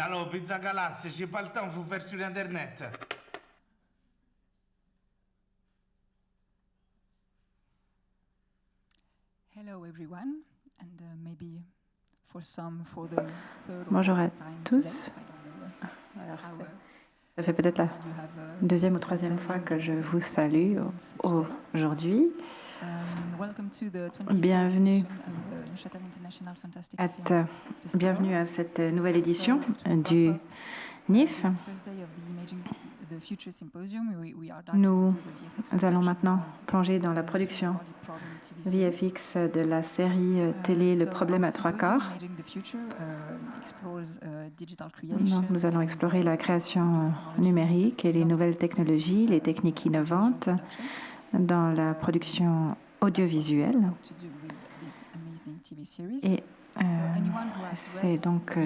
allô, Pizza Galassia, j'ai pas le temps, faut faire sur Internet. Hello everyone, and maybe for some, for the third or Bonjour à fourth time tous. today, I don't know. Alors, How, ça fait peut-être la you have, deuxième ou troisième fois que je vous salue aujourd'hui. Welcome to the 24th Bienvenue edition of the Neuchâtel International Fantastic Film Festival. Bienvenue à cette nouvelle édition So, to du wrap up, NIF. this first day of the Imaging the Future Symposium, we are diving Nous into the VFX allons production maintenant of plonger dans la the production Body Problem TV series. VFX de la série télé Le problème à trois corps. Donc, nous allons explorer la création numérique et les nouvelles technologies, les techniques innovantes dans la production audiovisuelle. Et c'est donc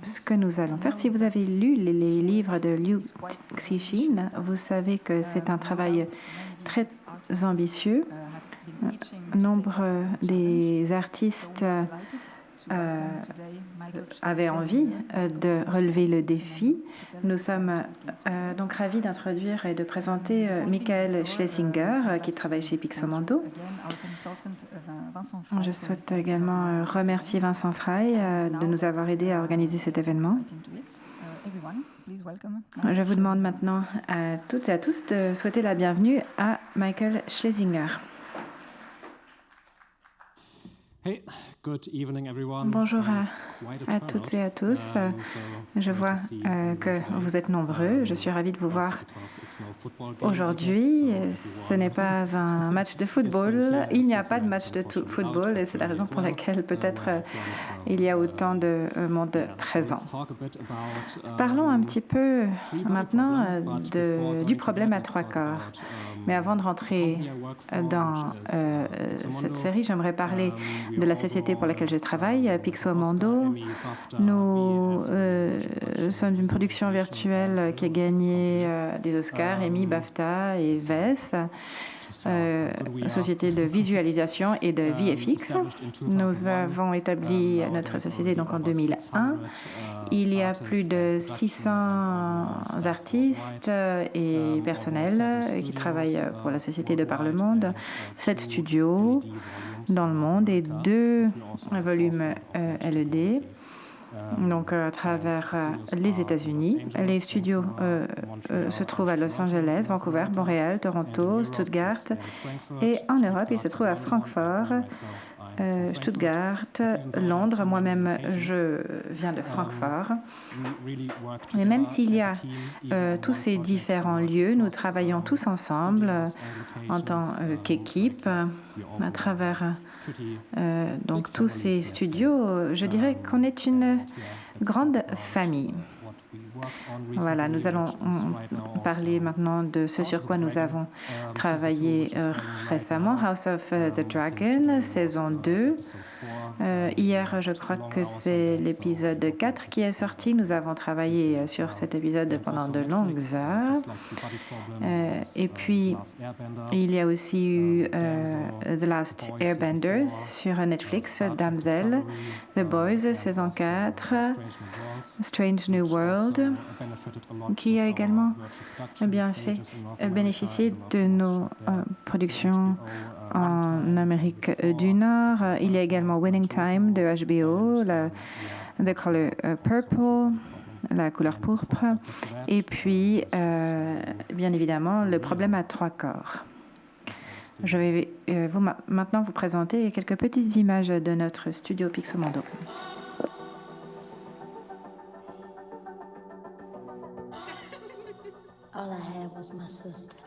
ce que nous allons faire. Si vous avez lu les livres de Liu Cixin, vous savez que c'est un travail très ambitieux. Nombre des artistes avaient envie de relever le défi. Nous sommes donc ravis d'introduire et de présenter Michael Schlesinger, qui travaille chez Pixomondo. Je souhaite également remercier Vincent Frey de nous avoir aidés à organiser cet événement. Je vous demande maintenant à toutes et à tous de souhaiter la bienvenue à Michael Schlesinger. Hey, good evening everyone. Bonjour à toutes et à tous. Je vois que vous êtes nombreux. Je suis ravie de vous voir aujourd'hui. Ce n'est pas un match de football. Il n'y a pas de match de football et c'est la raison pour laquelle peut-être il y a autant de monde présent. Parlons un petit peu maintenant du problème à trois corps. Mais avant de rentrer dans cette série, j'aimerais parler de la société pour laquelle je travaille, Pixomondo. Nous sommes une production virtuelle qui a gagné des Oscars, Emmy, BAFTA et VES. Société de visualisation et de VFX. Nous avons établi notre société donc en 2001. Il y a plus de 600 artistes et personnels qui travaillent pour la société de par le monde, 7 studios dans le monde et 2 volumes LED. Donc à travers les États-Unis. Les studios se trouvent à Los Angeles, Vancouver, Montréal, Toronto, Stuttgart et en Europe, ils se trouvent à Francfort, Stuttgart, Londres. Moi-même, je viens de Francfort. Mais même s'il y a tous ces différents lieux, nous travaillons tous ensemble en tant qu'équipe à travers donc tous ces studios. Je dirais qu'on est une grande famille. Voilà, nous allons parler maintenant de ce sur quoi nous avons travaillé récemment. House of the Dragon, saison 2. Hier, je crois que c'est l'épisode 4 qui est sorti. Nous avons travaillé sur cet épisode pendant de longues heures. Et puis, il y a aussi eu The Last Airbender sur Netflix, Damsel, The Boys, saison 4, Strange New World, qui a également bien fait bénéficier de nos productions en Amérique du Nord. Il y a également Winning Time de HBO, The Color Purple, la couleur pourpre, et puis bien évidemment le problème à trois corps. Je vais maintenant vous présenter quelques petites images de notre studio Pixomondo. All I had was my sister.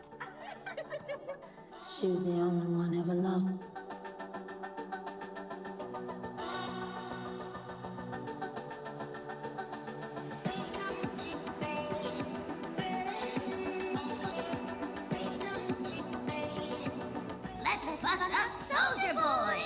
She was the only one I ever loved. Let's buck up, Soldier Boy!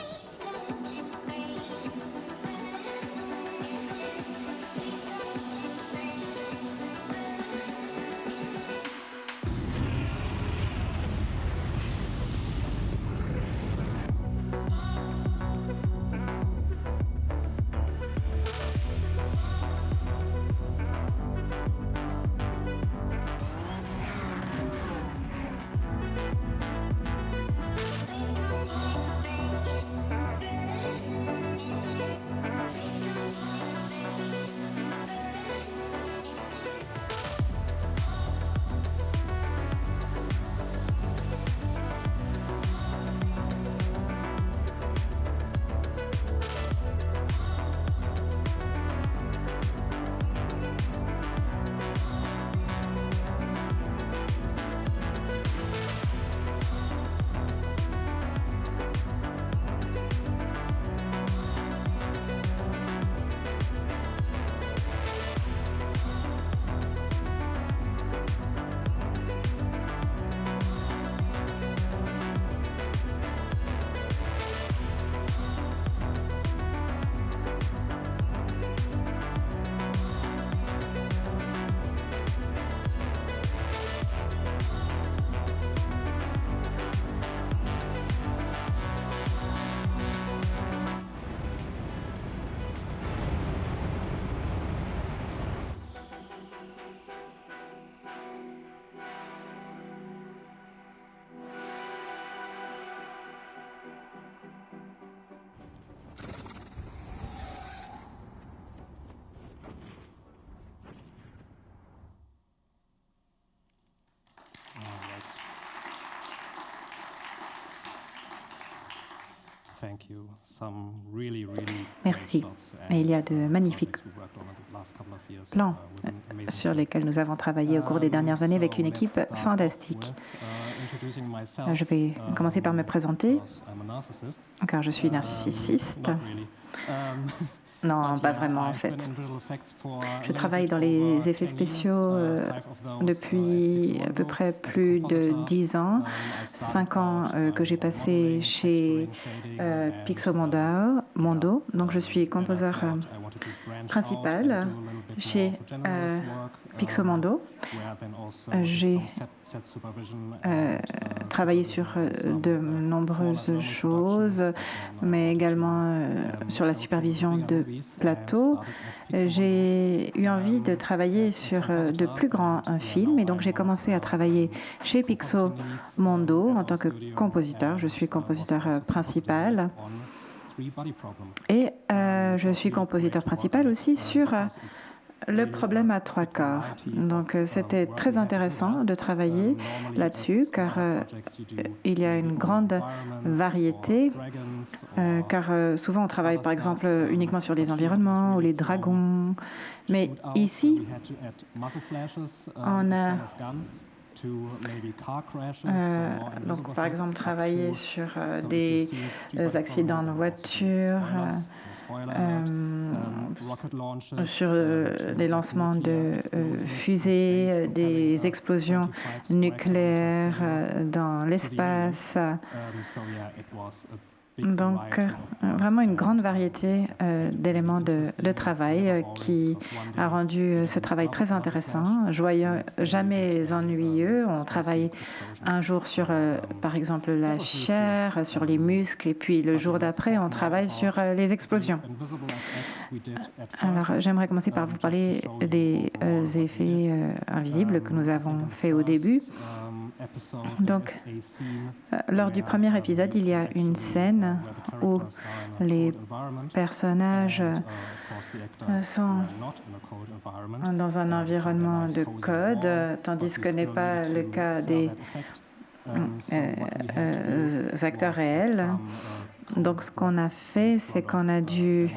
Merci. Et il y a de magnifiques plans sur lesquels nous avons travaillé au cours des dernières années avec une équipe fantastique. Je vais commencer par me présenter, car je suis narcissiste. Non, pas vraiment en fait. Je travaille dans les effets spéciaux depuis à peu près plus de 10 ans, 5 ans que j'ai passé chez Pixomondo. Donc je suis composeur principal chez Pixomondo. J'ai travaillé sur de nombreuses choses, mais également sur la supervision de plateaux. J'ai eu envie de travailler sur de plus grands films et donc j'ai commencé à travailler chez Pixomondo en tant que compositeur. Je suis compositeur principal et je suis compositeur principal aussi sur le problème à 3 corps. Donc c'était très intéressant de travailler là-dessus car il y a une grande variété car souvent on travaille par exemple uniquement sur les environnements ou les dragons, mais ici on a donc par exemple travailler sur des accidents de voiture, sur des lancements de fusées, des explosions nucléaires dans l'espace. Donc, vraiment une grande variété d'éléments de travail qui a rendu ce travail très intéressant, joyeux, jamais ennuyeux. On travaille un jour sur, par exemple, la chair, sur les muscles, et puis le jour d'après, on travaille sur les explosions. Alors, j'aimerais commencer par vous parler des effets invisibles que nous avons fait au début. Donc, lors du premier épisode, il y a une scène où les personnages sont dans un environnement de code, tandis que ce n'est pas le cas des acteurs réels. Donc, ce qu'on a fait, c'est qu'on a dû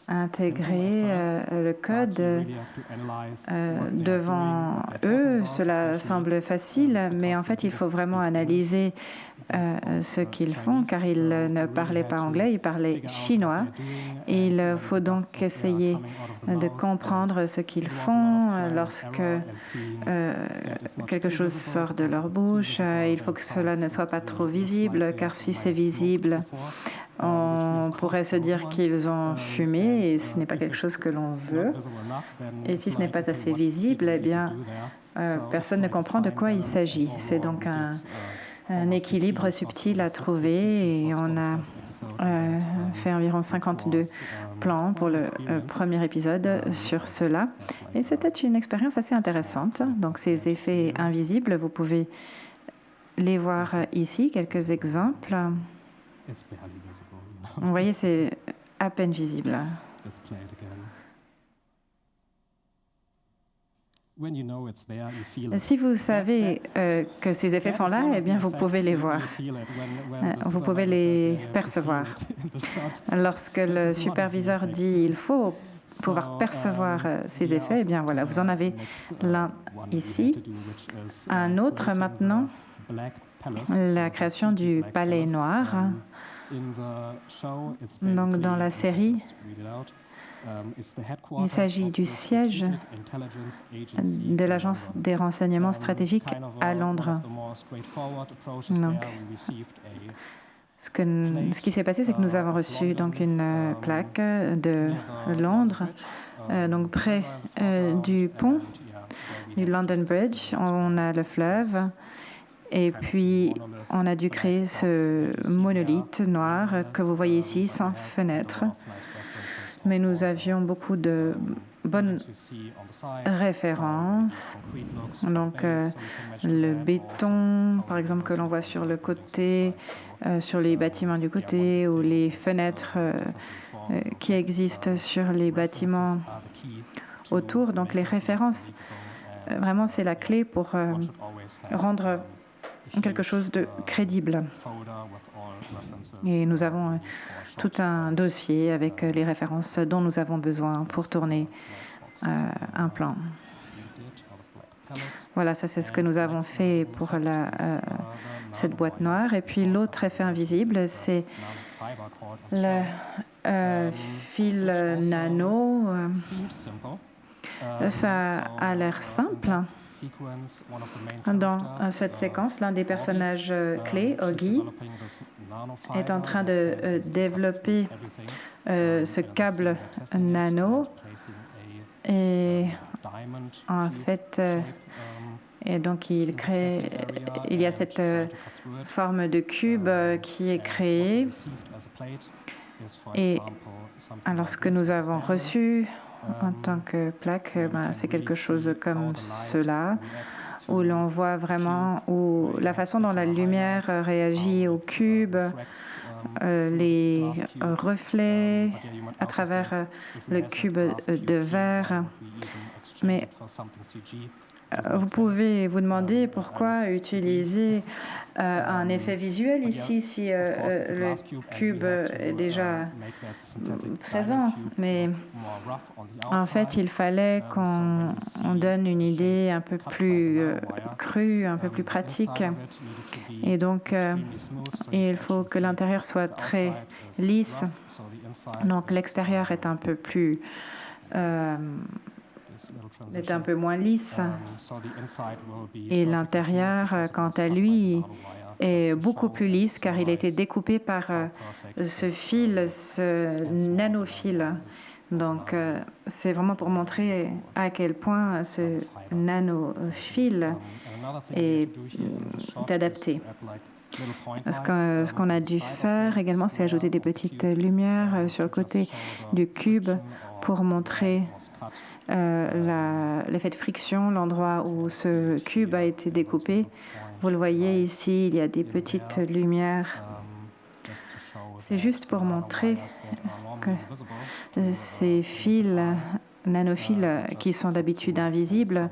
intégrer le code devant eux. Cela semble facile, mais en fait, il faut vraiment analyser ce qu'ils font, car ils ne parlaient pas anglais, ils parlaient chinois. Et il faut donc essayer de comprendre ce qu'ils font lorsque quelque chose sort de leur bouche. Il faut que cela ne soit pas trop visible, car si c'est visible, on pourrait se dire qu'ils ont fumé et ce n'est pas quelque chose que l'on veut. Et si ce n'est pas assez visible, eh bien, personne ne comprend de quoi il s'agit. C'est donc un équilibre subtil à trouver et on a fait environ 52 plans pour le premier épisode sur cela. Et c'était une expérience assez intéressante. Donc ces effets invisibles, vous pouvez les voir ici, quelques exemples. Vous voyez, c'est à peine visible. Si vous savez que ces effets sont là, eh bien, vous pouvez les voir. Vous pouvez les percevoir. Lorsque le superviseur dit « il faut pouvoir percevoir ces effets », eh bien, voilà, vous en avez l'un ici. Un autre maintenant, la création du palais noir. Donc, dans la série, il s'agit du siège de l'Agence des renseignements stratégiques à Londres. Donc, ce qui s'est passé, c'est que nous avons reçu donc une plaque de Londres, donc près du pont du London Bridge. On a le fleuve. Et puis, on a dû créer ce monolithe noir que vous voyez ici, sans fenêtre. Mais nous avions beaucoup de bonnes références. Donc, le béton, par exemple, que l'on voit sur le côté, sur les bâtiments du côté, ou les fenêtres qui existent sur les bâtiments autour. Donc, les références, vraiment, c'est la clé pour rendre quelque chose de crédible. Et nous avons tout un dossier avec les références dont nous avons besoin pour tourner un plan. Voilà, ça c'est ce que nous avons fait pour cette boîte noire. Et puis l'autre effet invisible, c'est le fil nano. Ça a l'air simple. Dans cette séquence, l'un des personnages clés, Augie, est en train de développer ce câble nano. Et en fait, et donc il y a cette forme de cube qui est créée. Et alors ce que nous avons reçu en tant que plaque, c'est quelque chose comme cela, où l'on voit vraiment la façon dont la lumière réagit au cube, les reflets à travers le cube de verre. Mais vous pouvez vous demander pourquoi utiliser un effet visuel ici si le cube est déjà présent. Mais en fait, il fallait qu'on donne une idée un peu plus crue, un peu plus pratique. Et donc, il faut que l'intérieur soit très lisse. Donc, l'extérieur est un peu plus... est un peu moins lisse. Et l'intérieur, quant à lui, est beaucoup plus lisse car il a été découpé par ce fil, ce nanofil. Donc, c'est vraiment pour montrer à quel point ce nanofil est adapté. Ce qu'on a dû faire également, c'est ajouter des petites lumières sur le côté du cube pour montrer l'effet de friction, l'endroit où ce cube a été découpé. Vous le voyez ici, il y a des petites lumières. C'est juste pour montrer que ces fils, nanofils, qui sont d'habitude invisibles,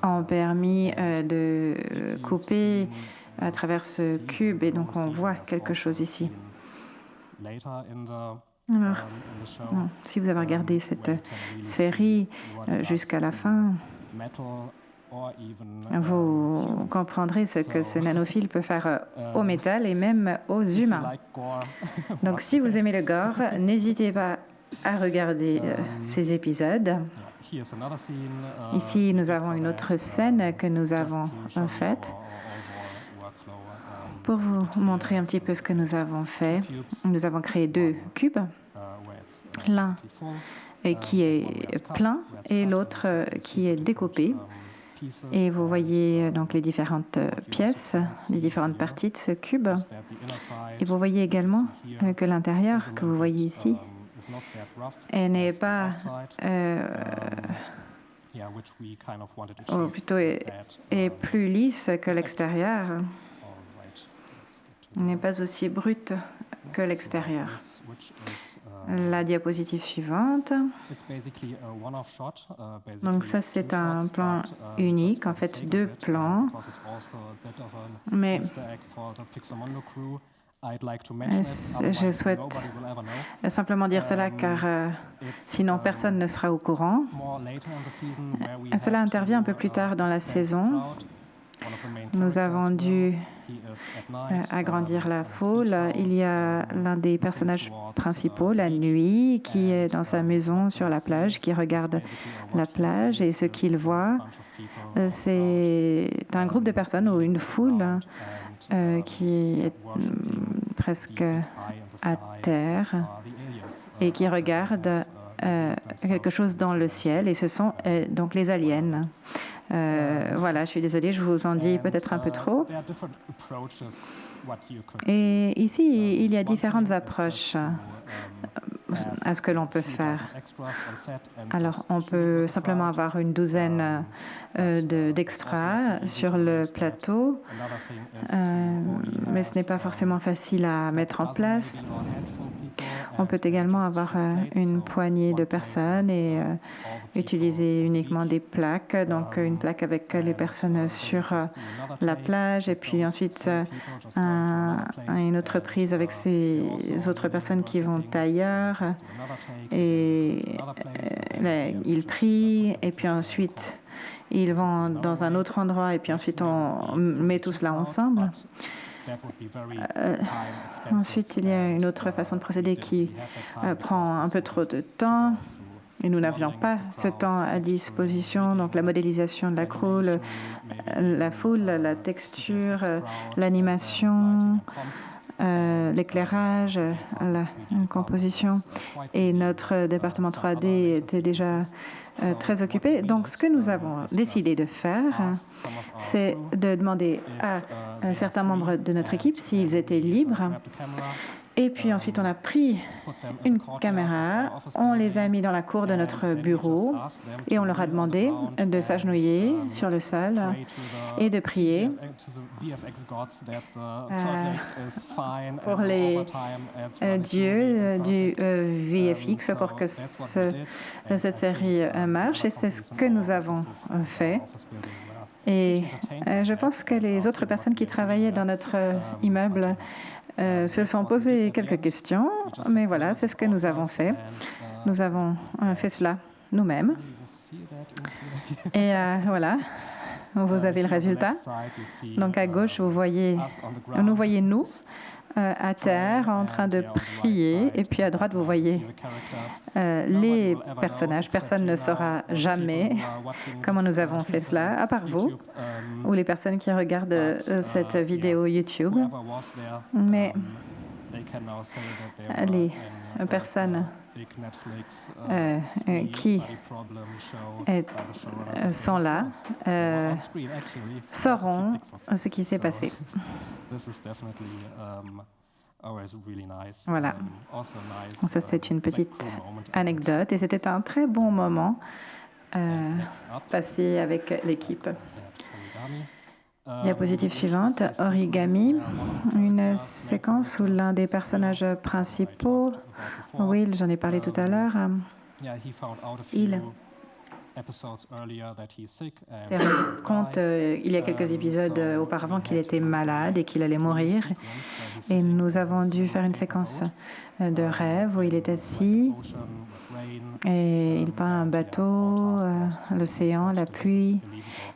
ont permis de couper à travers ce cube et donc on voit quelque chose ici. Alors, si vous avez regardé cette série jusqu'à la fin, vous comprendrez ce que ce nanofil peut faire au métal et même aux humains. Donc, si vous aimez le gore, n'hésitez pas à regarder ces épisodes. Ici, nous avons une autre scène que nous avons faite. Pour vous montrer un petit peu ce que nous avons fait, nous avons créé 2 cubes, l'un qui est plein et l'autre qui est découpé. Et vous voyez donc les différentes pièces, les différentes parties de ce cube. Et vous voyez également que l'intérieur que vous voyez ici n'est pas, ou plutôt est plus lisse que l'extérieur. N'est pas aussi brute que l'extérieur. La diapositive suivante. Donc ça, c'est un plan unique, en fait 2 plans. Mais je souhaite simplement dire cela car sinon personne ne sera au courant. Cela intervient un peu plus tard dans la saison. Nous avons dû agrandir la foule. Il y a l'un des personnages principaux, la nuit, qui est dans sa maison sur la plage, qui regarde la plage et ce qu'il voit, c'est un groupe de personnes ou une foule qui est presque à terre et qui regarde quelque chose dans le ciel et ce sont donc les aliens. Voilà, je suis désolée, je vous en dis peut-être un peu trop. Et ici, il y a différentes approches à ce que l'on peut faire. Alors, on peut simplement avoir une douzaine d'extras sur le plateau, mais ce n'est pas forcément facile à mettre en place. On peut également avoir une poignée de personnes et utiliser uniquement des plaques, donc une plaque avec les personnes sur la plage et puis ensuite une autre prise avec ces autres personnes qui vont ailleurs et ils prient et puis ensuite ils vont dans un autre endroit et puis ensuite on met tout cela ensemble. Ensuite, il y a une autre façon de procéder qui prend un peu trop de temps et nous n'avions pas ce temps à disposition. Donc la modélisation de la croûte, la foule, la texture, l'animation, l'éclairage, la composition. Et notre département 3D était déjà très occupé. Donc ce que nous avons décidé de faire, c'est de demander à certains membres de notre équipe s'ils étaient libres. Et puis ensuite, on a pris une caméra, on les a mis dans la cour de notre bureau et on leur a demandé de s'agenouiller sur le sol et de prier pour les dieux du VFX pour que cette série marche. Et c'est ce que nous avons fait. Et je pense que les autres personnes qui travaillaient dans notre immeuble se sont posé quelques questions, mais voilà, c'est ce que nous avons fait. Nous avons fait cela nous-mêmes. Et voilà, vous avez le résultat. Donc à gauche, nous voyez nous à terre en train de prier, et puis à droite, vous voyez les personnages. Personne ne saura jamais comment nous avons fait cela, à part vous, ou les personnes qui regardent cette vidéo YouTube. Mais les personnes qui sont là sauront ce qui s'est passé. Voilà. Ça, c'est une petite anecdote et c'était un très bon moment passé avec l'équipe. Diapositive suivante, origami, une séquence où l'un des personnages principaux, Will, j'en ai parlé tout à l'heure, il s'est rendu compte il y a quelques épisodes auparavant qu'il était malade et qu'il allait mourir. Et nous avons dû faire une séquence de rêve où il est assis et il peint un bateau, l'océan, la pluie.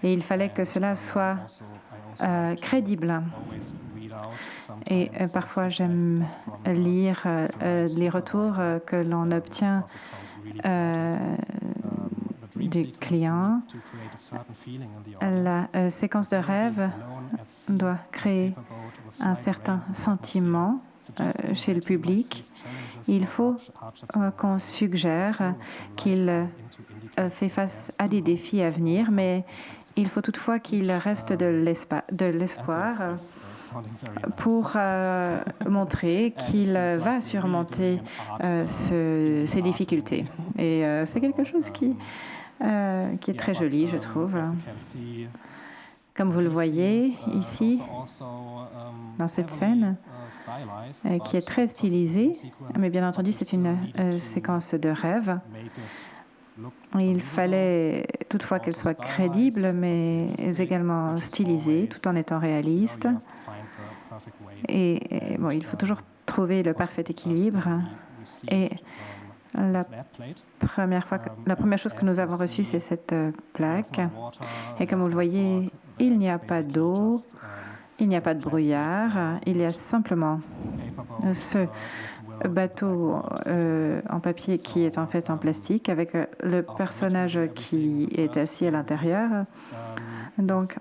Et il fallait que cela soit crédible. Et parfois, j'aime lire les retours que l'on obtient du client. La séquence de rêve doit créer un certain sentiment chez le public. Il faut qu'on suggère qu'il fait face à des défis à venir, mais il faut toutefois qu'il reste de l'espoir pour montrer qu'il va surmonter ces difficultés. Et c'est quelque chose qui est très joli, je trouve. Comme vous le voyez ici, dans cette scène, qui est très stylisée, mais bien entendu, c'est une séquence de rêve. Il fallait toutefois qu'elle soit crédible, mais également stylisée, tout en étant réaliste. Et bon, il faut toujours trouver le parfait équilibre. Et la première chose que nous avons reçue, c'est cette plaque. Et comme vous le voyez, il n'y a pas d'eau, il n'y a pas de brouillard, il y a simplement ce bateau en papier qui est en fait en plastique avec le personnage qui est assis à l'intérieur. Donc,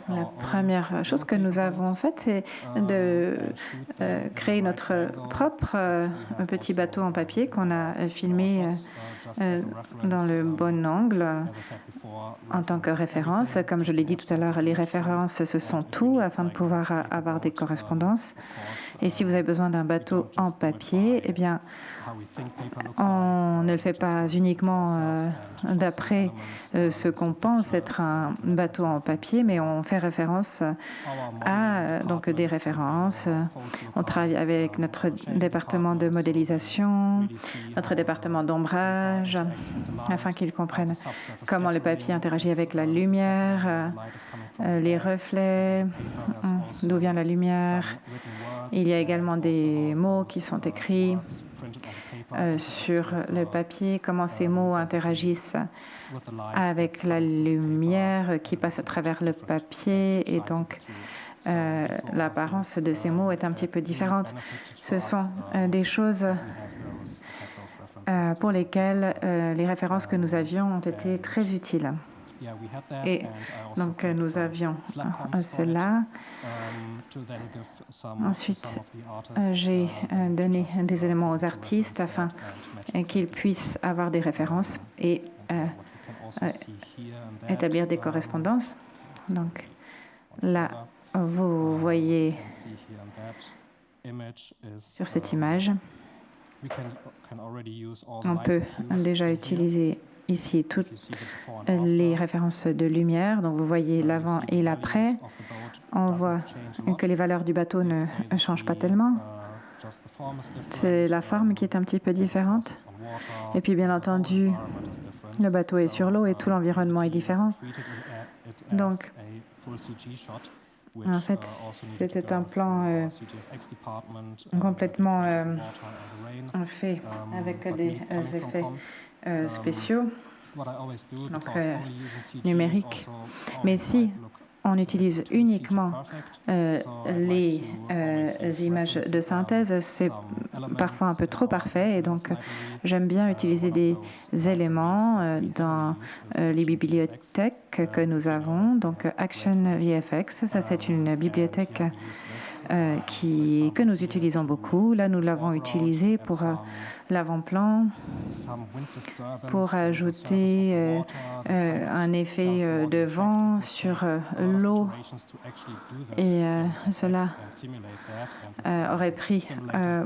la première chose que nous avons faite, c'est de créer notre propre petit bateau en papier qu'on a filmé dans le bon angle en tant que référence. Comme je l'ai dit tout à l'heure, les références, ce sont tout afin de pouvoir avoir des correspondances. Et si vous avez besoin d'un bateau en papier, eh bien, on ne le fait pas uniquement d'après ce qu'on pense être un bateau en papier, mais on fait référence à donc des références. On travaille avec notre département de modélisation, notre département d'ombrage, afin qu'ils comprennent comment le papier interagit avec la lumière, les reflets, d'où vient la lumière. Il y a également des mots qui sont écrits sur le papier, comment ces mots interagissent avec la lumière qui passe à travers le papier, et donc l'apparence de ces mots est un petit peu différente. Ce sont des choses pour lesquelles les références que nous avions ont été très utiles. Et donc nous avions cela. Ensuite, j'ai donné des éléments aux artistes afin qu'ils puissent avoir des références et établir des correspondances. Donc là, vous voyez sur cette image, on peut déjà utiliser ici toutes les références de lumière. Donc vous voyez l'avant et l'après. On voit que les valeurs du bateau ne changent pas tellement. C'est la forme qui est un petit peu différente. Et puis bien entendu, le bateau est sur l'eau et tout l'environnement est différent. Donc, en fait, c'était un plan complètement fait avec des effets spéciaux, donc numériques. Mais si on utilise uniquement les images de synthèse, c'est parfois un peu trop parfait, et donc j'aime bien utiliser des éléments dans les bibliothèques que nous avons. Donc Action VFX, ça c'est une bibliothèque que nous utilisons beaucoup. Là, nous l'avons utilisé pour l'avant-plan, pour ajouter un effet de vent sur l'eau. Et cela aurait pris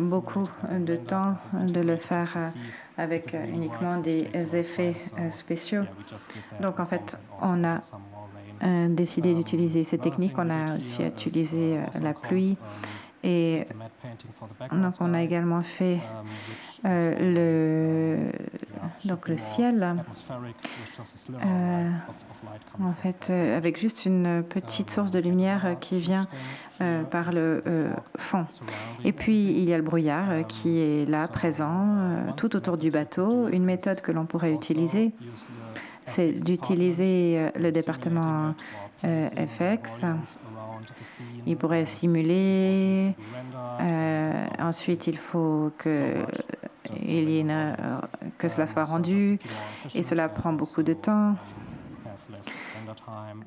beaucoup de temps de le faire avec uniquement des effets spéciaux. Donc, en fait, on a décidé d'utiliser ces techniques. On a aussi utilisé la pluie. Et donc on a également fait le ciel, en fait, avec juste une petite source de lumière qui vient par le fond. Et puis il y a le brouillard qui est là, présent, tout autour du bateau. Une méthode que l'on pourrait utiliser, c'est d'utiliser le département FX. Il pourrait simuler. Ensuite, il faut que cela soit rendu, et cela prend beaucoup de temps.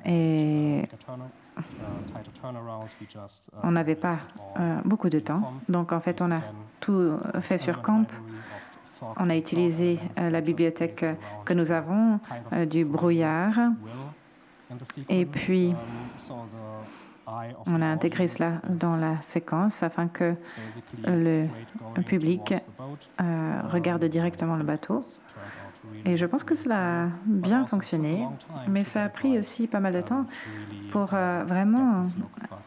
Et on n'avait pas beaucoup de temps. Donc, en fait, on a tout fait sur Camp. On a utilisé la bibliothèque que nous avons, du brouillard. Et puis, on a intégré cela dans la séquence afin que le public regarde directement le bateau. Et je pense que cela a bien fonctionné, mais ça a pris aussi pas mal de temps pour vraiment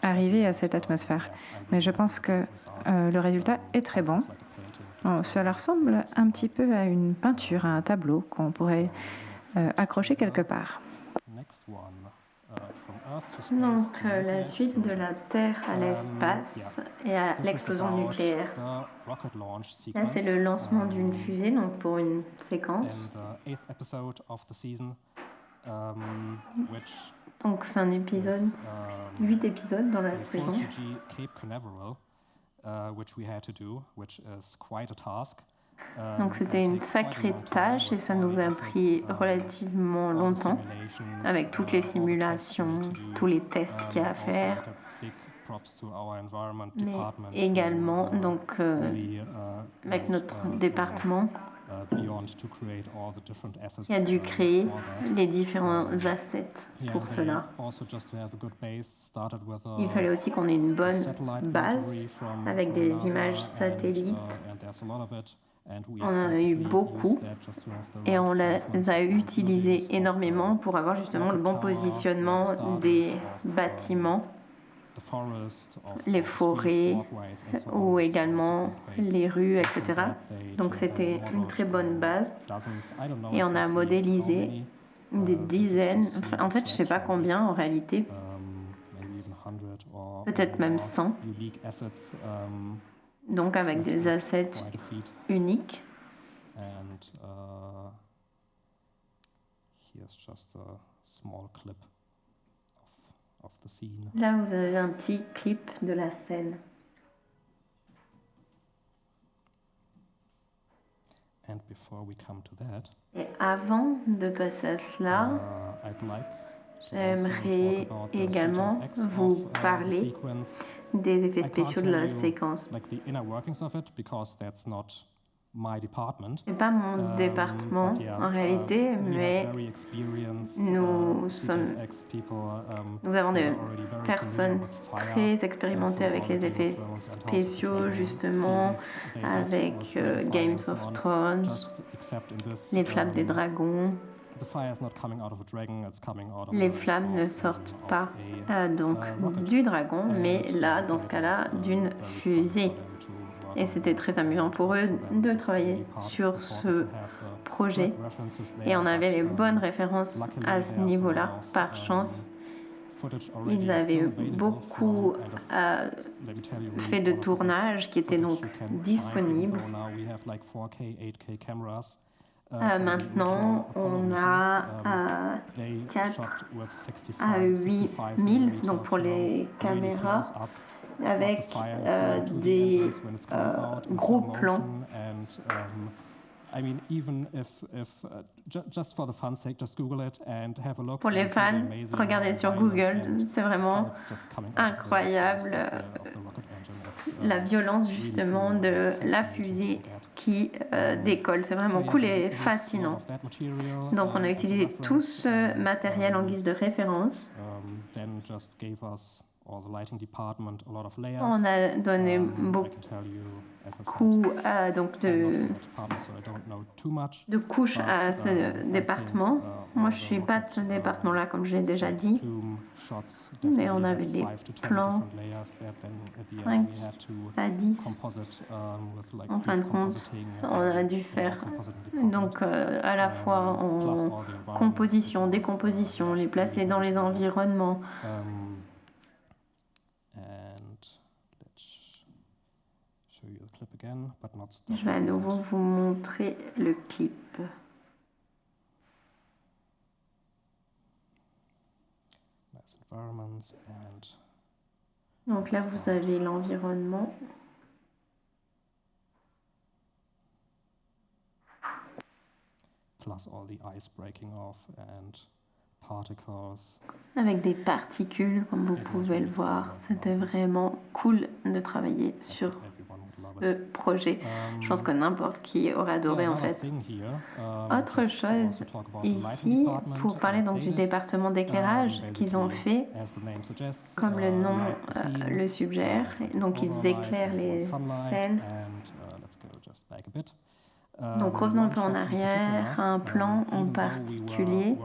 arriver à cette atmosphère. Mais je pense que le résultat est très bon. Cela ressemble un petit peu à une peinture, à un tableau qu'on pourrait accrocher quelque part. Donc, la suite de la Terre à l'espace et à l'explosion nucléaire. Là, c'est le lancement d'une fusée, donc pour une séquence. Donc, c'est un épisode, 8 épisodes dans la saison. Donc c'était une sacrée tâche et ça nous a pris relativement longtemps avec toutes les simulations, tous les tests qu'il y a à faire, mais également donc avec notre département qui a dû créer les différents assets pour cela. Il fallait aussi qu'on ait une bonne base avec des images satellites. On en a eu beaucoup et on les a utilisées énormément pour avoir justement le bon positionnement des bâtiments, les forêts ou également les rues, etc. Donc c'était une très bonne base et on a modélisé des dizaines, en fait je ne sais pas combien en réalité, peut-être même 100. Donc avec des assets uniques. Là, vous avez un petit clip de la scène. Et avant de passer à cela, j'aimerais également vous parler des effets spéciaux de la séquence. C'est pas mon département en réalité, mais nous avons des personnes très expérimentées avec les effets spéciaux, justement, avec Games of Thrones, les flammes des dragons. Les flammes ne sortent pas donc du dragon, mais là, dans ce cas-là, d'une fusée. Et c'était très amusant pour eux de travailler sur ce projet. Et on avait les bonnes références à ce niveau-là, par chance. Ils avaient beaucoup fait de tournage qui était donc disponible. Maintenant, on a 4 à 8 000 donc pour les caméras, avec des gros plans. Pour les fans, regardez sur Google, c'est vraiment incroyable la violence justement de la fusée qui décolle. C'est vraiment cool et fascinant. Donc on a utilisé tout ce matériel en guise de référence. On a donné beaucoup donc de couches à ce département. Moi, je ne suis pas de ce département-là, comme j'ai déjà dit. Mais on avait des plans 5 à 10. En fin de compte, on a dû faire donc à la fois en composition, décomposition, les placer dans les environnements. Je vais à nouveau vous montrer le clip. Donc là, vous avez l'environnement. Avec des particules, comme vous pouvez le voir. C'était vraiment cool de travailler sur ce projet. Je pense que n'importe qui aurait adoré en fait. Autre chose ici, pour parler donc du département d'éclairage, ce qu'ils ont fait, comme le nom le suggère, donc ils éclairent les scènes. Donc revenons un peu en arrière, un plan en particulier,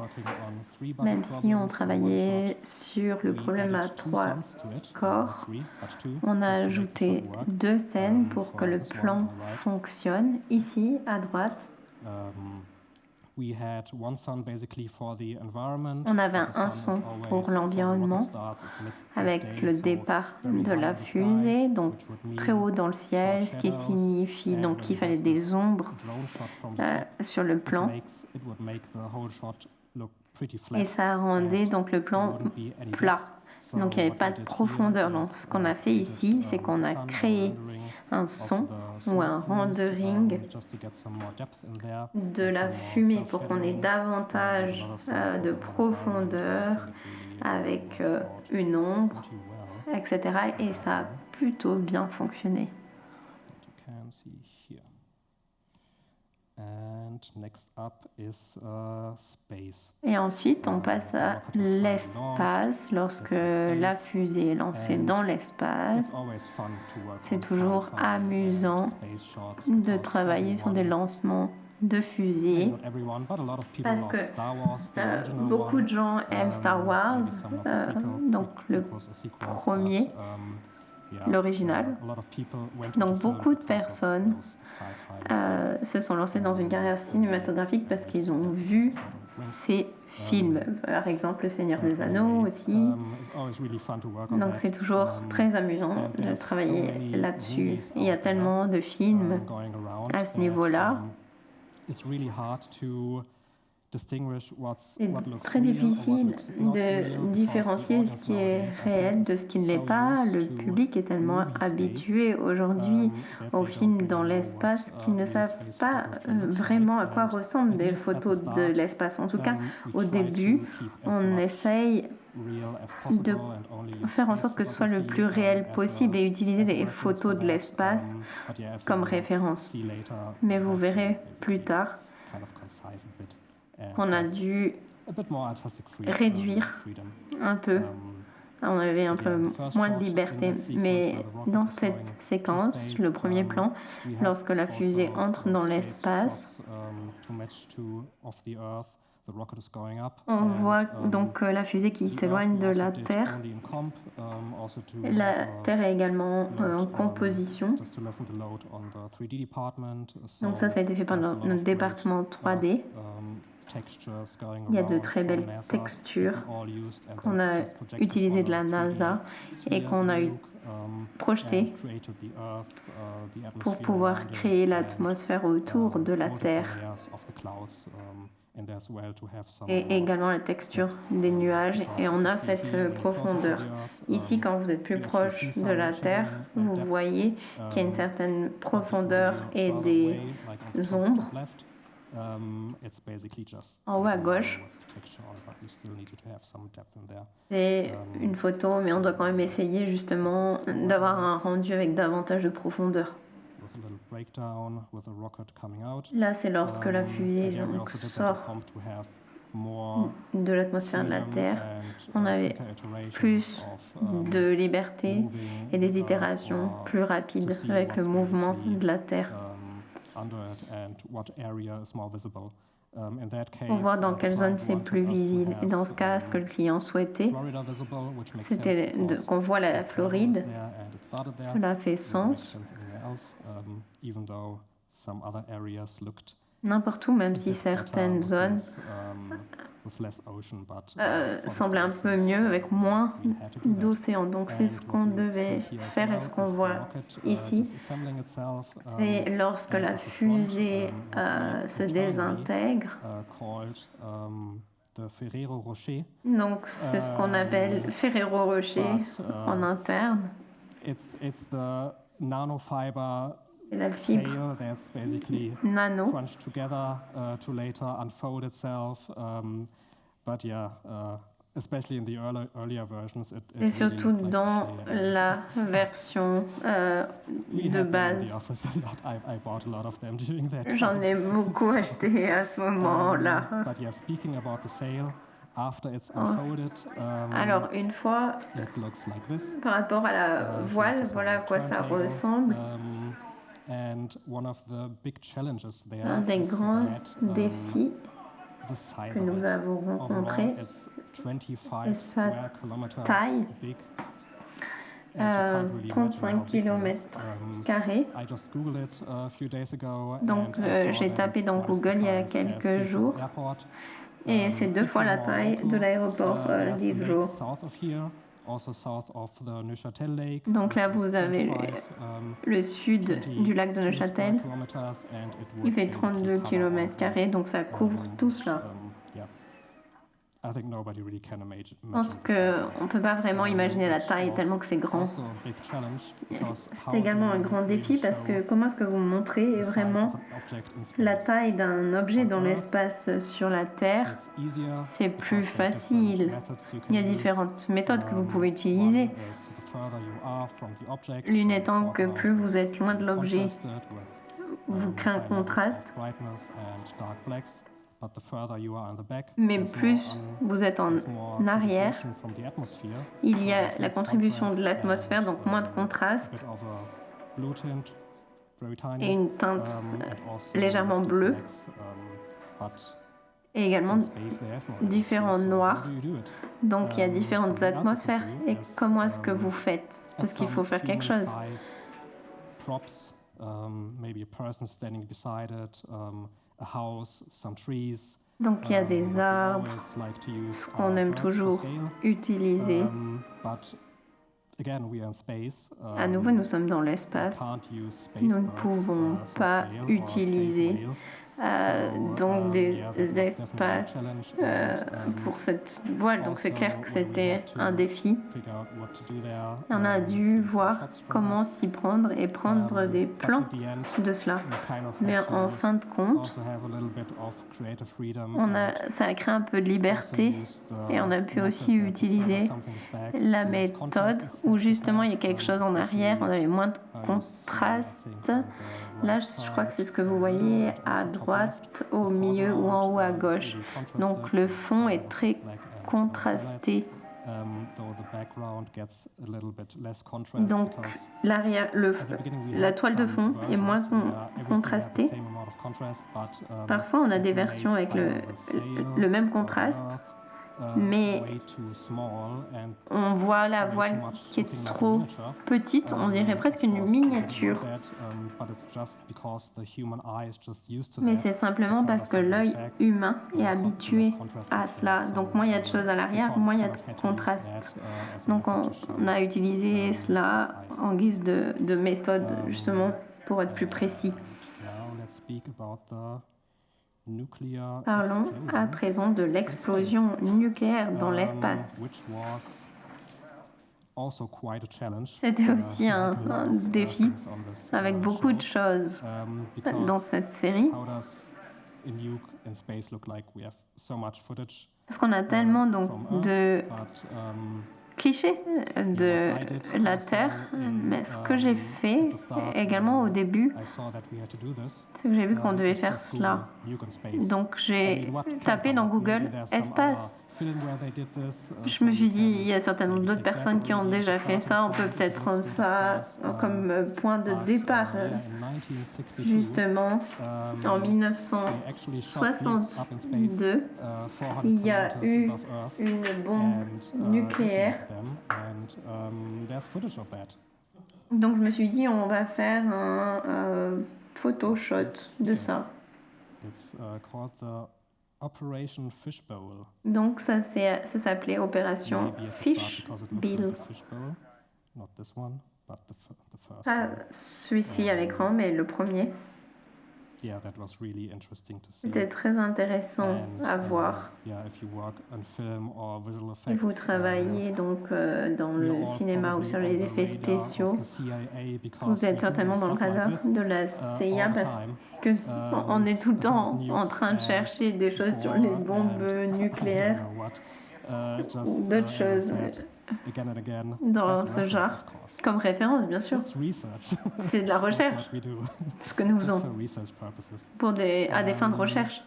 même si on travaillait sur le problème à 3 corps, on a ajouté 2 scènes pour que le plan fonctionne. Ici, à droite, on avait un son pour l'environnement avec le départ de la fusée, donc très haut dans le ciel, ce qui signifie donc qu'il fallait des ombres sur le plan. Et ça rendait donc le plan plat. Donc il n'y avait pas de profondeur. Donc ce qu'on a fait ici, c'est qu'on a créé un son ou un rendering de la fumée pour qu'on ait davantage de profondeur avec une ombre, etc. Et ça a plutôt bien fonctionné. Et ensuite, on passe à l'espace. Lorsque la fusée est lancée dans l'espace, c'est toujours amusant de travailler sur des lancements de fusées parce que beaucoup de gens aiment Star Wars, donc le premier, l'original. Donc beaucoup de personnes se sont lancées dans une carrière cinématographique parce qu'ils ont vu ces films. Par exemple, Le Seigneur des Anneaux aussi. Donc c'est toujours très amusant de travailler là-dessus. Il y a tellement de films à ce niveau-là. C'est très difficile de différencier ce qui est réel de ce qui ne l'est pas. Le public est tellement habitué aujourd'hui aux films dans l'espace qu'ils ne savent pas vraiment à quoi ressemblent des photos de l'espace. En tout cas, au début, on essaye de faire en sorte que ce soit le plus réel possible et utiliser des photos de l'espace comme référence. Mais vous verrez plus tard qu'on a dû réduire un peu. On avait un peu moins de liberté. Mais dans cette séquence, le premier plan, lorsque la fusée entre dans l'espace, on voit donc la fusée qui s'éloigne de la Terre. La Terre est également en composition. Donc ça a été fait par notre département 3D. Il y a de très belles textures qu'on a utilisées de la NASA et qu'on a projetées pour pouvoir créer l'atmosphère autour de la Terre. Et également la texture des nuages, et on a cette profondeur. Ici, quand vous êtes plus proche de la Terre, vous voyez qu'il y a une certaine profondeur et des ombres. En haut à gauche, c'est une photo, mais on doit quand même essayer justement d'avoir un rendu avec davantage de profondeur. Là, c'est lorsque la fusée donc, sort de l'atmosphère de la Terre. On avait plus de liberté et des itérations plus rapides avec le mouvement de la Terre. Pour voir dans quelle zone c'est plus visible. Et dans ce cas, ce que le client souhaitait, c'était qu'on voit la Floride. Cela fait sens. N'importe où, même si certaines zones semblaient un peu mieux avec moins d'océan. Donc c'est ce qu'on devait faire et ce qu'on voit ici. C'est lorsque la fusée se désintègre. Donc c'est ce qu'on appelle Ferrero Rocher en interne. C'est la fibre nano. Et surtout dans la version de base. J'en ai beaucoup acheté à ce moment-là. Alors, une fois, par rapport à la voile, voilà à quoi ça ressemble. Un des grands défis que nous avons rencontrés, c'est sa taille, 35 km². Donc j'ai tapé dans Google il y a quelques jours et c'est 2 fois la taille de l'aéroport d'Heathrow. Donc là, vous avez le sud du lac de Neuchâtel. Il fait 32 km², donc ça couvre tout cela. Je pense qu'on ne peut pas vraiment imaginer la taille tellement que c'est grand. C'est également un grand défi parce que comment est-ce que vous montrez vraiment la taille d'un objet dans l'espace sur la Terre? C'est plus facile. Il y a différentes méthodes que vous pouvez utiliser. L'une étant que plus vous êtes loin de l'objet, vous créez un contraste. Mais plus vous êtes en arrière, il y a la contribution de l'atmosphère, donc moins de contraste, et une teinte légèrement bleue, et également différents noirs. Donc il y a différentes atmosphères. Et comment est-ce que vous faites? Parce qu'il faut faire quelque chose. Donc il y a des arbres, ce qu'on aime toujours utiliser. À nouveau, nous sommes dans l'espace. Nous ne pouvons pas utiliser donc des espaces pour cette voile. Donc c'est clair que c'était un défi. On a dû voir comment s'y prendre et prendre des plans de cela. Mais en fin de compte, ça a créé un peu de liberté et on a pu aussi utiliser la méthode où justement il y a quelque chose en arrière, on avait moins de contraste. Là, je crois que c'est ce que vous voyez à droite, au milieu ou en haut à gauche. Donc le fond est très contrasté. Donc la toile de fond est moins contrastée. Parfois, on a des versions avec le même contraste, mais on voit la voile qui est trop petite, on dirait presque une miniature. Mais c'est simplement parce que l'œil humain est habitué à cela. Donc moins il y a de choses à l'arrière, moins il y a de contraste. Donc on a utilisé cela en guise de méthode justement pour être plus précis. Parlons à présent de l'explosion nucléaire dans l'espace. C'était aussi un défi avec beaucoup de choses dans cette série. Parce qu'on a tellement donc de clichés de la Terre, mais ce que j'ai fait également au début, c'est que j'ai vu qu'on devait faire cela. Donc j'ai tapé dans Google espace. Je me suis dit, il y a certainement d'autres personnes qui ont déjà fait ça, on peut peut-être prendre ça comme point de départ. Justement, en 1962, il y a eu une bombe nucléaire. Donc je me suis dit, on va faire un photoshot de ça. Donc ça s'appelait Opération Fishbowl. Pas celui-ci à l'écran, mais le premier. C'était très intéressant à voir. Et vous travaillez donc dans le cinéma ou sur les effets spéciaux. Vous êtes certainement dans le cadre de la CIA parce que on est tout le temps en train de chercher des choses sur les bombes nucléaires ou d'autres choses dans ce genre. Comme référence, bien sûr. C'est de la recherche, ce que nous faisons, à des fins de recherche.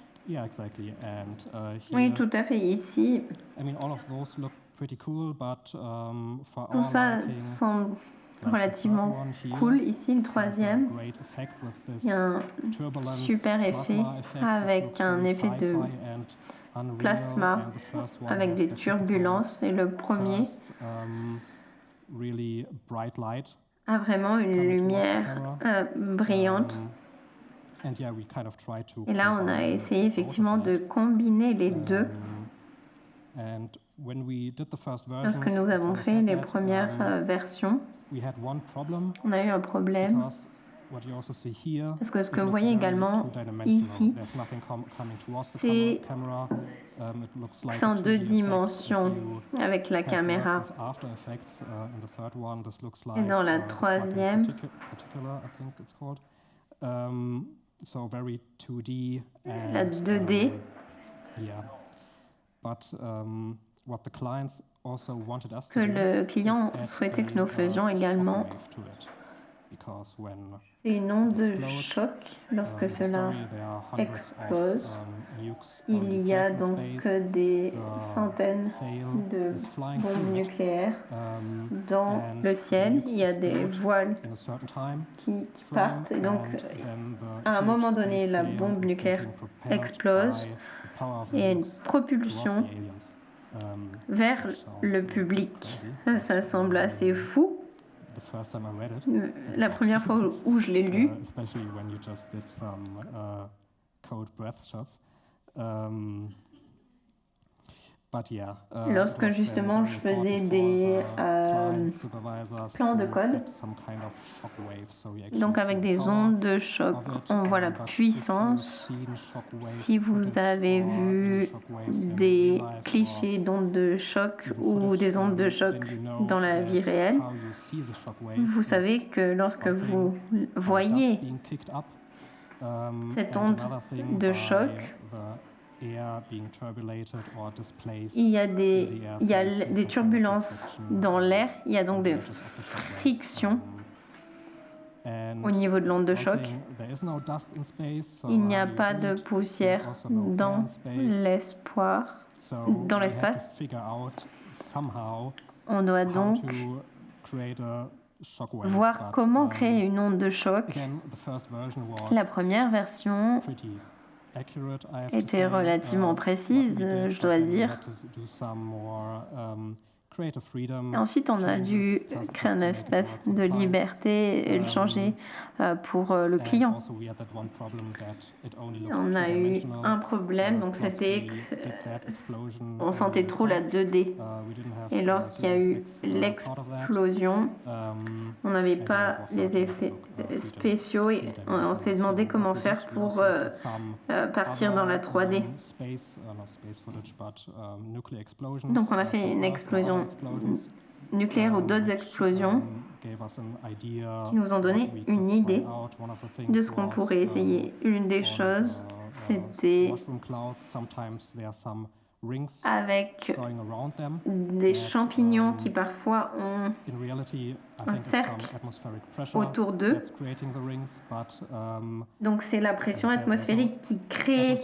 Oui, tout à fait. Ici, tout ça semble relativement cool. Ici, le troisième, il y a un super effet avec un effet de plasma avec des turbulences. Et le premier a vraiment une lumière brillante. Et là, on a essayé effectivement de combiner les deux. Lorsque nous avons fait les premières versions, on a eu un problème. Parce que ce que vous voyez également ici, c'est en 2 dimensions avec la caméra. Et dans la troisième, la 2D, que le client souhaitait que nous faisions également, C'est une onde de choc lorsque cela explose. Il y a donc des centaines de bombes nucléaires dans le ciel. Il y a des voiles qui partent. Et donc, à un moment donné, la bombe nucléaire explose et il y a une propulsion vers le public. Ça semble assez fou. La première fois où je l'ai lu, lorsque justement je faisais des plans de code, donc avec des ondes de choc, on voit la puissance. Si vous avez vu des clichés d'ondes de choc ou des ondes de choc dans la vie réelle, vous savez que lorsque vous voyez cette onde de choc, il y a des turbulences dans l'air, il y a donc des frictions au niveau de l'onde de choc. Il n'y a pas de poussière dans l'espace. On doit donc voir comment créer une onde de choc. La première version était relativement précise, je dois dire. Et ensuite, on a dû créer un espace de liberté et le changer pour le client. On a eu un problème, donc c'était on sentait trop la 2D. Et lorsqu'il y a eu l'explosion, on n'avait pas les effets spéciaux et on s'est demandé comment faire pour partir dans la 3D. Donc on a fait une explosion nucléaire ou d'autres explosions qui nous ont donné une idée de ce qu'on pourrait essayer. Une des choses, c'était avec des champignons qui parfois ont un cercle autour d'eux. Donc c'est la pression atmosphérique qui crée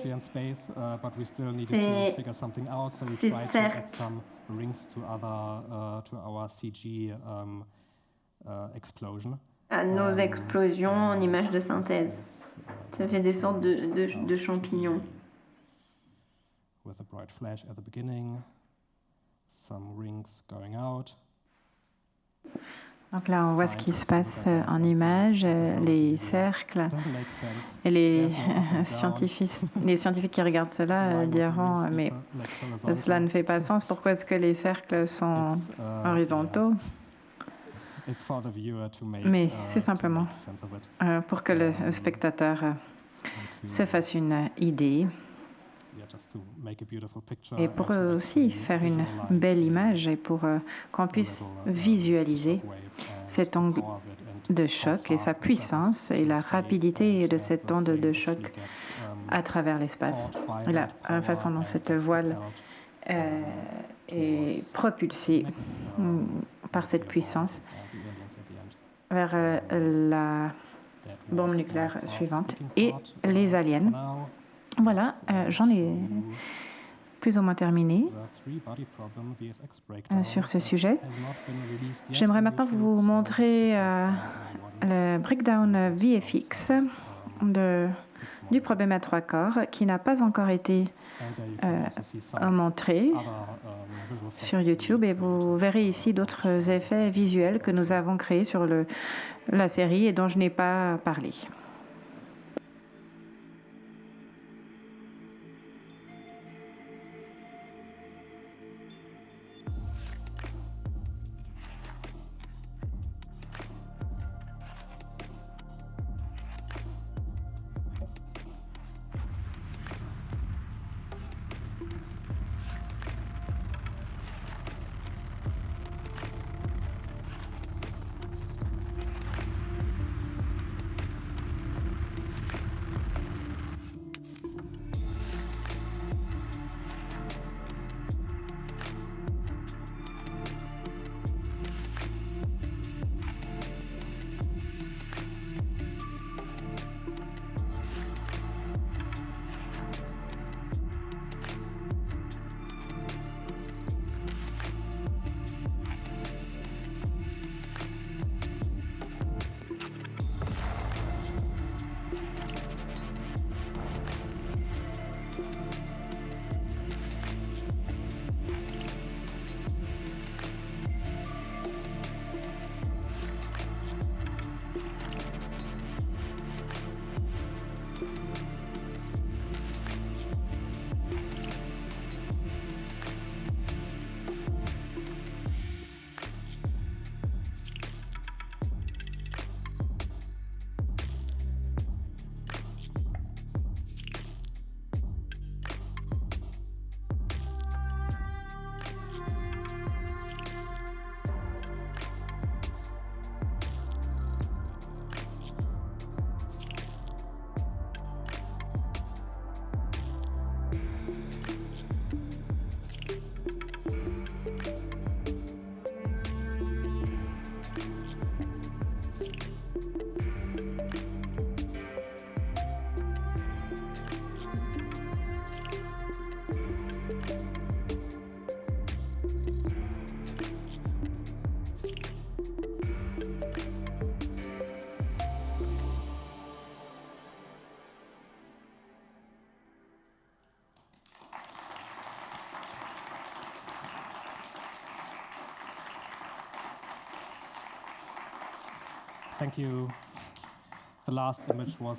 ces cercles. À nos explosions en images de synthèse. Ça fait des sortes de champignons. Donc là, on voit ce qui se passe en images, les cercles. Et les scientifiques qui regardent cela diront, mais cela ne fait pas sens. Pourquoi est-ce que les cercles sont horizontaux? Mais c'est simplement pour que le spectateur se fasse une idée et pour aussi faire une belle image et pour qu'on puisse visualiser cet onde de choc et sa puissance et la rapidité de cette onde de choc à travers l'espace. Et la façon dont cette voile est propulsée par cette puissance vers la bombe nucléaire suivante et les aliens. Voilà, j'en ai plus ou moins terminé sur ce sujet. J'aimerais maintenant vous montrer le breakdown VFX du problème à 3 corps qui n'a pas encore été montré sur YouTube et vous verrez ici d'autres effets visuels que nous avons créés sur la série et dont je n'ai pas parlé.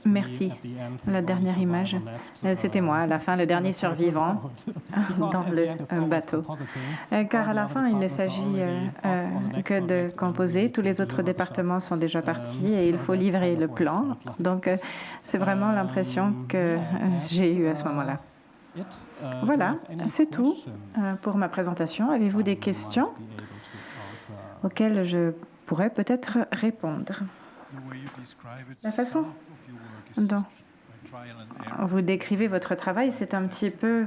Merci. La dernière image, c'était moi, à la fin, le dernier survivant dans le bateau. Car à la fin, il ne s'agit que de composer. Tous les autres départements sont déjà partis et il faut livrer le plan. Donc, c'est vraiment l'impression que j'ai eue à ce moment-là. Voilà, c'est tout pour ma présentation. Avez-vous des questions auxquelles je pourrais peut-être répondre? La façon dont vous décrivez votre travail, c'est un petit peu,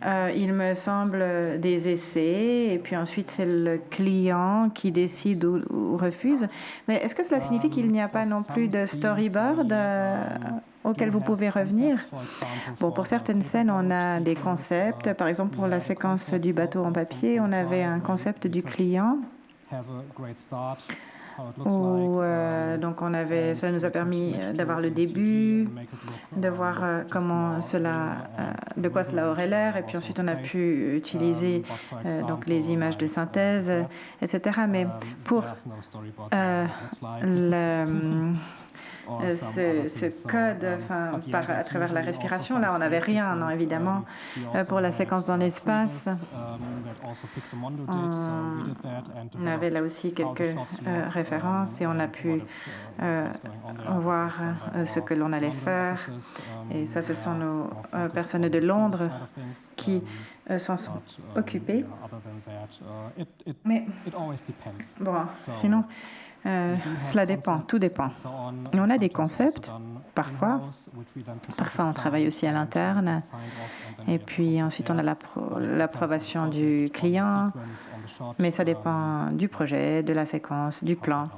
il me semble, des essais, et puis ensuite c'est le client qui décide ou refuse. Mais est-ce que cela signifie qu'il n'y a pas non plus de storyboard auquel vous pouvez revenir? Bon, pour certaines scènes, on a des concepts. Par exemple, pour la séquence du bateau en papier, on avait un concept du client. Donc cela nous a permis d'avoir le début, de voir de quoi cela aurait l'air, et puis ensuite on a pu utiliser donc les images de synthèse, etc. Mais pour ce code, à travers la respiration, là on n'avait rien, non, évidemment. Pour la séquence dans l'espace, on avait là aussi quelques références et on a pu voir ce que l'on allait faire. Et ça, ce sont nos personnes de Londres qui s'en sont occupées. Mais bon, sinon, cela dépend, tout dépend. Et on a des concepts, parfois on travaille aussi à l'interne, et puis ensuite on a l'approbation du client, mais ça dépend du projet, de la séquence, du plan.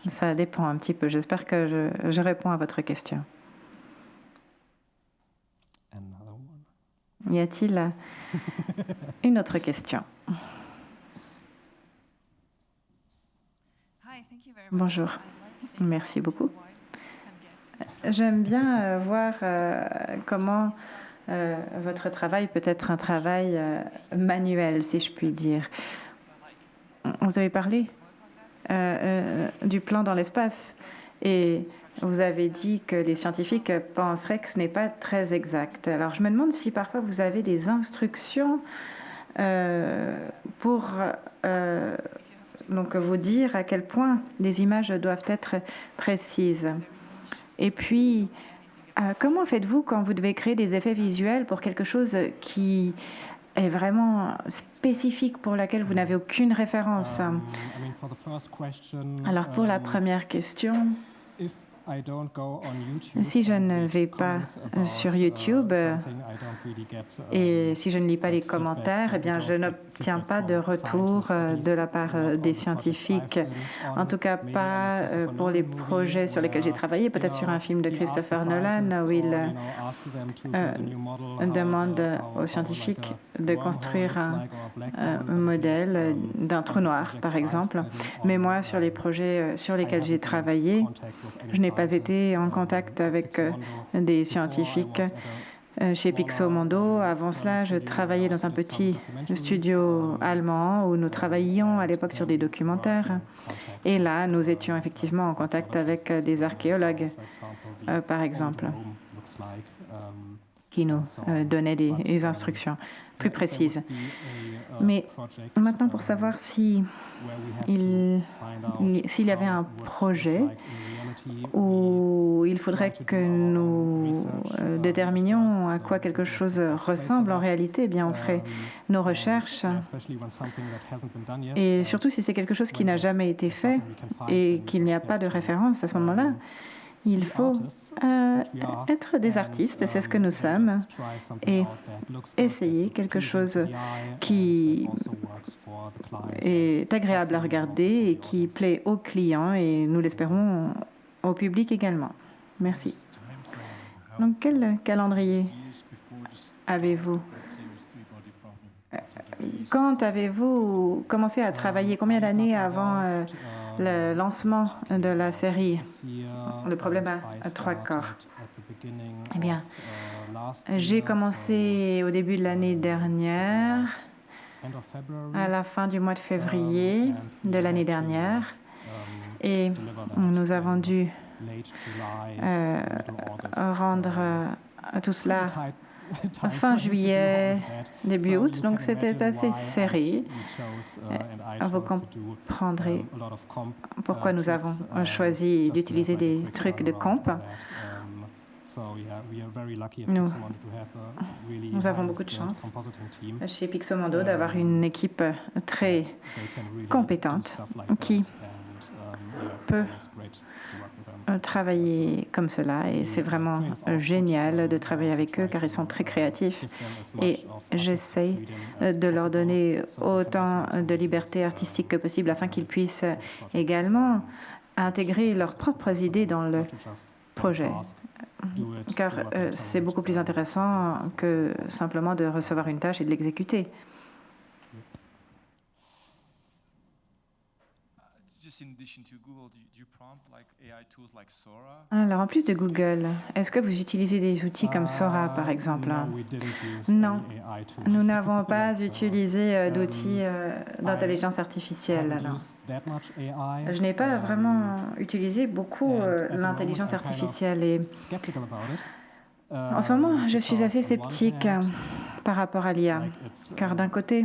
Ça dépend un petit peu. J'espère que je réponds à votre question. Y a-t-il une autre question? Bonjour, merci beaucoup. J'aime bien voir comment votre travail peut être un travail manuel, si je puis dire. Vous avez parlé du plan dans l'espace et vous avez dit que les scientifiques penseraient que ce n'est pas très exact. Alors je me demande si parfois vous avez des instructions pour donc vous dire à quel point les images doivent être précises. Et puis, comment faites-vous quand vous devez créer des effets visuels pour quelque chose qui est vraiment spécifique, pour laquelle vous n'avez aucune référence? Alors pour la première question, si je ne vais pas sur YouTube et si je ne lis pas les commentaires, eh bien, je n'obtiens pas de retour de la part des scientifiques. En tout cas, pas pour les projets sur lesquels j'ai travaillé. Peut-être sur un film de Christopher Nolan où il demande aux scientifiques de construire un modèle d'un trou noir, par exemple. Mais moi, sur les projets sur lesquels j'ai travaillé, je n'ai pas été en contact avec des scientifiques chez Pixomondo. Avant cela, je travaillais dans un petit studio allemand où nous travaillions à l'époque sur des documentaires. Et là, nous étions effectivement en contact avec des archéologues, par exemple, qui nous donnaient des instructions plus précises. Mais maintenant, pour savoir s'il y avait un projet où il faudrait que nous déterminions à quoi quelque chose ressemble en réalité, eh bien on ferait nos recherches. Et surtout si c'est quelque chose qui n'a jamais été fait et qu'il n'y a pas de référence à ce moment-là, il faut être des artistes, c'est ce que nous sommes, et essayer quelque chose qui est agréable à regarder et qui plaît aux clients, et nous l'espérons au public également. Merci. Donc, quel calendrier avez-vous? Quand avez-vous commencé à travailler? Combien d'années avant le lancement de la série Le problème à trois corps? Eh bien, j'ai commencé au début de l'année dernière, à la fin du mois de février de l'année dernière. et nous avons dû rendre tout cela fin juillet, début août, donc c'était assez serré. Vous comprendrez pourquoi nous avons choisi d'utiliser des trucs de comp. Nous avons beaucoup de chance chez Pixomondo d'avoir une équipe très compétente qui peut travailler comme cela, et c'est vraiment génial de travailler avec eux car ils sont très créatifs et j'essaie de leur donner autant de liberté artistique que possible afin qu'ils puissent également intégrer leurs propres idées dans le projet, car c'est beaucoup plus intéressant que simplement de recevoir une tâche et de l'exécuter. Alors, en plus de Google, est-ce que vous utilisez des outils comme Sora, par exemple? Non, nous n'avons pas utilisé d'outils d'intelligence artificielle. Alors. Je n'ai pas vraiment utilisé beaucoup l'intelligence artificielle et en ce moment, je suis assez sceptique par rapport à l'IA, car d'un côté,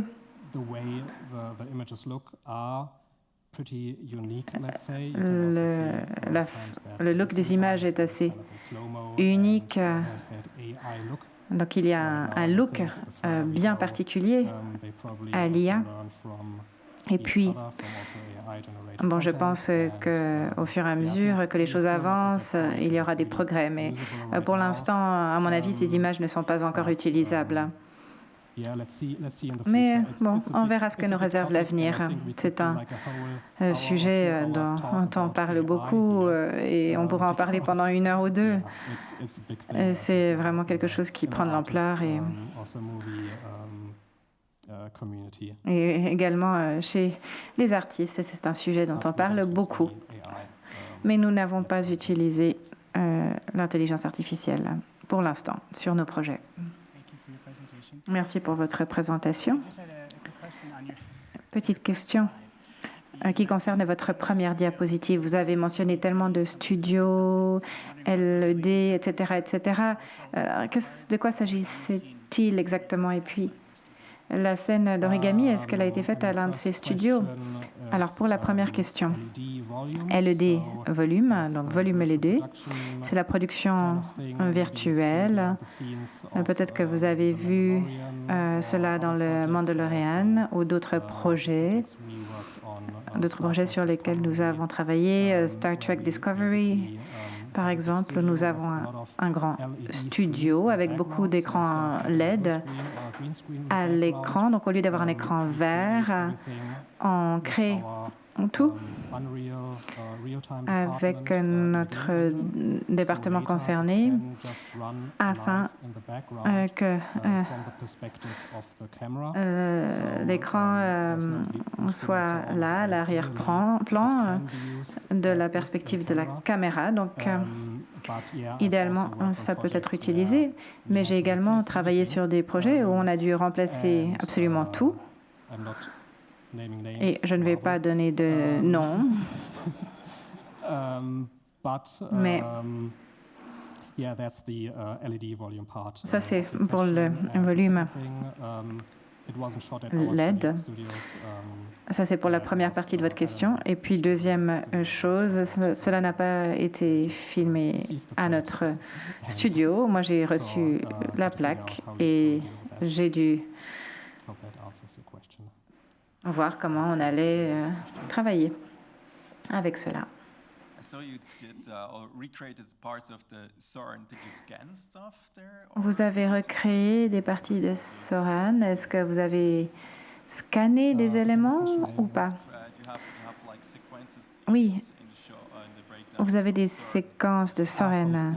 le look des images est assez unique. Donc il y a un look bien particulier à l'IA. Et puis, bon, je pense qu'au fur et à mesure que les choses avancent, il y aura des progrès. Mais pour l'instant, à mon avis, ces images ne sont pas encore utilisables. Mais bon, on verra ce que nous réserve l'avenir. C'est un sujet dont on parle beaucoup et on pourra en parler pendant 1 heure ou 2. C'est vraiment quelque chose qui prend de l'ampleur et également chez les artistes. C'est un sujet dont on parle beaucoup. Mais nous n'avons pas utilisé l'intelligence artificielle pour l'instant sur nos projets. Merci pour votre présentation. Petite question qui concerne votre première diapositive. Vous avez mentionné tellement de studios, LED, etc., etc. De quoi s'agissait-il exactement? Et puis, la scène d'origami, est-ce qu'elle a été faite à l'un de ces studios? Alors, pour la première question, LED volume, donc volume LED, c'est la production virtuelle. Peut-être que vous avez vu cela dans le Mandalorian ou d'autres projets sur lesquels nous avons travaillé, Star Trek Discovery. Par exemple, nous avons un grand studio avec beaucoup d'écrans LED à l'écran. Donc, au lieu d'avoir un écran vert, on crée tout avec notre département concerné afin que l'écran soit là, à l'arrière-plan de la perspective de la caméra. Donc, idéalement, ça peut être utilisé, mais j'ai également travaillé sur des projets où on a dû remplacer absolument tout. Et je ne vais pas donner de nom, mais ça c'est pour le volume LED. Ça c'est pour la première partie de votre question. Et puis deuxième chose, cela n'a pas été filmé à notre studio. Moi j'ai reçu la plaque et j'ai dû voir comment on allait travailler avec cela. Vous avez recréé des parties de Soran. Est-ce que vous avez scanné des éléments ou pas? Oui. Vous avez des séquences de Soran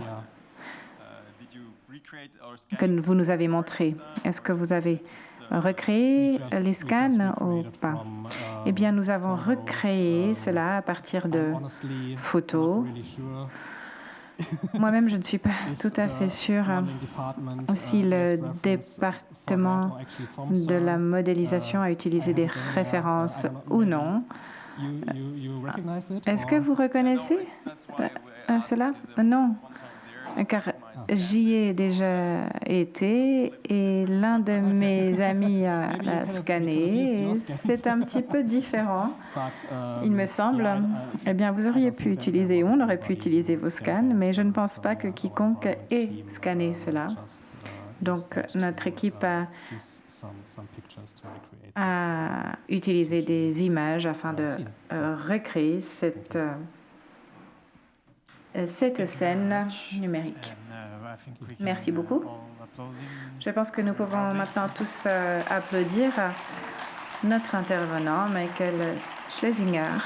que vous nous avez montrées. Est-ce que vous avez recréé les scans ou pas? Eh bien, nous avons recréé cela à partir de photos. Moi-même, je ne suis pas tout à fait sûre si le département de la modélisation a utilisé des références ou non. Est-ce que vous reconnaissez cela? Non, car j'y ai déjà été et l'un de mes amis l'a scanné. C'est un petit peu différent, il me semble. Eh bien, vous auriez pu utiliser, on aurait pu utiliser vos scans, mais je ne pense pas que quiconque ait scanné cela. Donc, notre équipe a utilisé des images afin de recréer cette scène numérique. Merci beaucoup. Je pense que nous pouvons maintenant tous applaudir notre intervenant, Michael Schlesinger.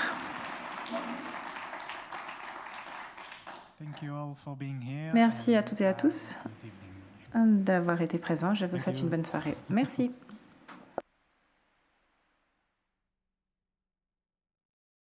Merci à toutes et à tous d'avoir été présents. Je vous souhaite une bonne soirée. Merci.